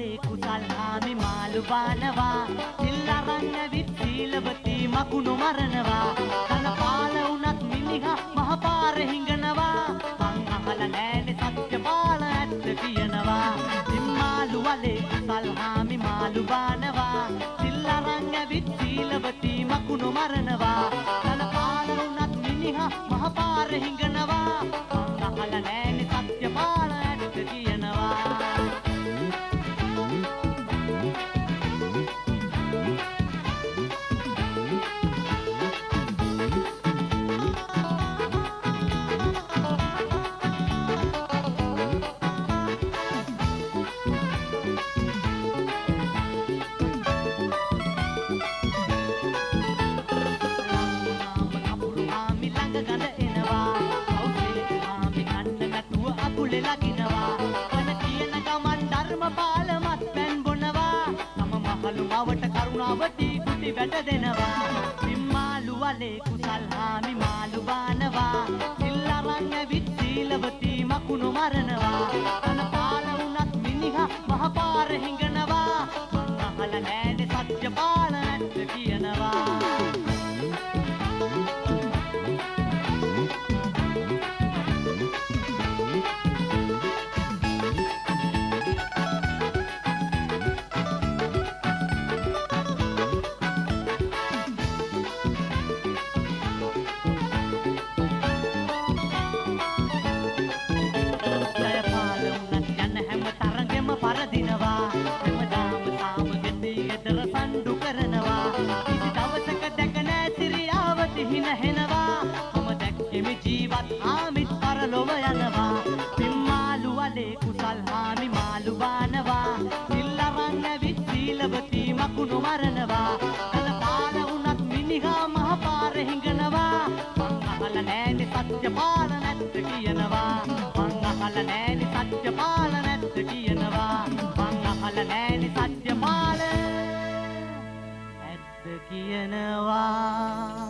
වලේ කුසල් හාමි මාළු බානවා සිල්ලරන් ඇවිත් සීලවතී මකුණු මරනවා කන පාල උනත් මිනිහා මහපාර හිඟනවා මං අහලා නෑනේ සත්‍ය පාල ඇත්ත කියනවා මාළු වලේ කුසල් හාමි මාළු බානවා සිල්ලරන් ඇවිත් සීලවතී මකුණු මරනවා කන පාල උනත් මිනිහා මහපාර හිඟනවා මං අහලා නෑනේ සත්‍ය පාල ඇත්ත කියනවා මවට කරුණාවදී කුටි වැට දෙනවා මිම්මාලු වලේ කුසල් හාමි මාළු බානවා සිල්ලරන් ඇවිත් සීලවතී මකුණු මරනවා කන පාල උනත් මිනිහා මහපාර හිඟනවා මං අහලා නෑනේ සත්‍ය පාල ඇත්ත කියනවා පරදිනවා හැමදාම සාම ගෙදී ගෙදර සම්ඩු කරනවා කිසි දවසක දැක නෑ සිරියාවත හිනහෙනවා මම දැක්කෙමි ජීවත් ආමිත් පරලොව යනවා පිම්මාලු වලේ කුසල් හාමි මාළු බානවා සිල්ලරන් ඇවිත් සීලවතී මකුණු මරනවා කන පාල උනත් මිනිහා මහපාර හිඟනවා මං අහලා නෑනේ සත්‍ය පාල නැත්ත කියනවා මං අහලා නෑනේ සත්‍ය පාල නැත්ත කියනවා මං අහලා නෑනේ සත්‍ය පාල ඇත්ත කියනවා